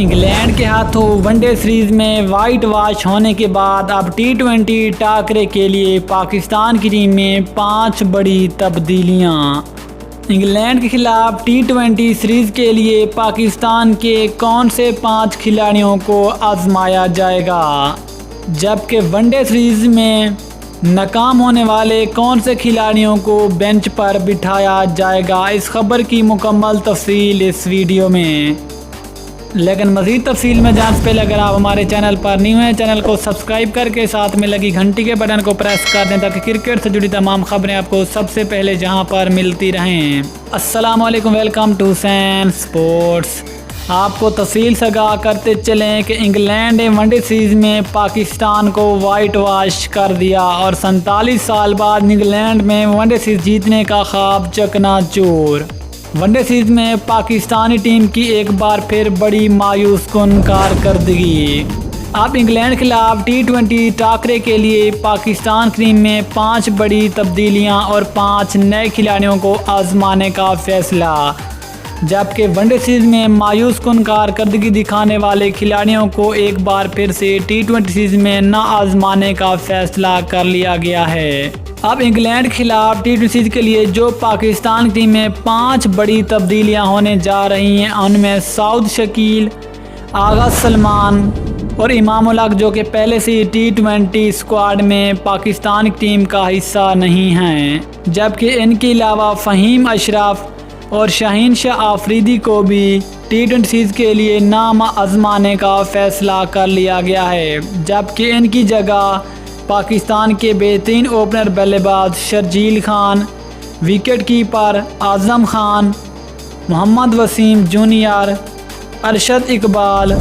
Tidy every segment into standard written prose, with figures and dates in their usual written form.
England کے ہاتھوں one day series میں وائٹ واش ہونے کے بعد اب ٹی-20 ٹاکرے کے لیے پاکستان کی ٹیم میں 5 بڑی تبدیلیاں۔ انگلینڈ کے خلاف ٹی-20 سیریز کے لیے پاکستان کے کون سے 5 کھلاڑیوں کو آزمایا جائے گا، جبکہ ون ڈے سیریز میں ناکام ہونے والے کون سے کھلاڑیوں کو بینچ پر بٹھایا جائے گا، اس خبر کی مکمل تفصیل اس ویڈیو میں۔ لیکن مزید تفصیل میں جاننے سے پہلے اگر آپ ہمارے چینل پر نیو ہیں، چینل کو سبسکرائب کر کے ساتھ میں لگی گھنٹی کے بٹن کو پریس کر دیں تاکہ کرکٹ سے جڑی تمام خبریں آپ کو سب سے پہلے جہاں پر ملتی رہیں۔ السلام علیکم، ویلکم ٹو سین سپورٹس۔ آپ کو تفصیل سے آگاہ کرتے چلیں کہ انگلینڈ نے ون ڈے سیریز میں پاکستان کو وائٹ واش کر دیا اور 47 سال بعد انگلینڈ میں ون ڈے سیریز جیتنے کا خواب چکنا چور۔ ون ڈے سیریز میں پاکستانی ٹیم کی ایک بار پھر بڑی مایوس کن کارکردگی۔ اب انگلینڈ کے خلاف ٹی-20 ٹاکرے کے لیے پاکستان کی ٹیم میں 5 بڑی تبدیلیاں اور 5 نئے کھلاڑیوں کو آزمانے کا فیصلہ، جبکہ ون ڈے سیریز میں مایوس کن کارکردگی دکھانے والے کھلاڑیوں کو ایک بار پھر سے ٹی-20 سیریز میں نہ آزمانے کا فیصلہ کر لیا گیا ہے۔ اب انگلینڈ کے خلاف ٹی-20 سیریز کے لیے جو پاکستان کی ٹیم میں 5 بڑی تبدیلیاں ہونے جا رہی ہیں، ان میں سعود شکیل، آغا سلمان اور امام الحق، جو کہ پہلے سے ٹی-20 اسکواڈ میں پاکستان کی ٹیم کا حصہ نہیں ہیں، جبکہ ان کے علاوہ فہیم اشرف اور شاہین شاہ آفریدی کو بھی ٹی-20 سیریز کے لیے نام آزمانے کا فیصلہ کر لیا گیا ہے، جبکہ ان کی جگہ پاکستان کے بہترین اوپنر بلے باز شرجیل خان، وکٹ کیپر اعظم خان، محمد وسیم جونیئر، ارشد اقبال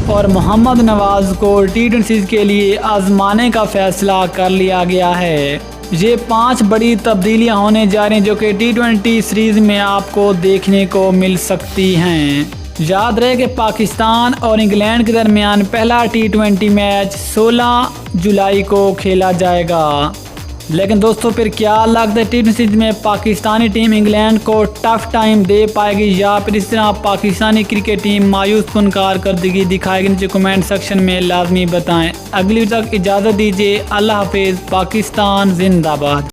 اور محمد نواز کو ٹی-20 سیریز کے لیے آزمانے کا فیصلہ کر لیا گیا ہے۔ یہ 5 بڑی تبدیلیاں ہونے جا رہی ہیں جو کہ ٹی-20 سیریز میں آپ کو دیکھنے کو مل سکتی ہیں۔ یاد رہے کہ پاکستان اور انگلینڈ کے درمیان پہلا ٹی-20 میچ 16 جولائی کو کھیلا جائے گا۔ لیکن دوستو، پھر کیا لگتا ہے ٹی-20 سیریز میں پاکستانی ٹیم انگلینڈ کو ٹف ٹائم دے پائے گی یا پھر اس طرح پاکستانی کرکٹ ٹیم مایوس کن کارکردگی دکھائے گی؟ نیچے کمنٹ سیکشن میں لازمی بتائیں۔ اگلی تک اجازت دیجیے، اللہ حافظ، پاکستان زندہ باد۔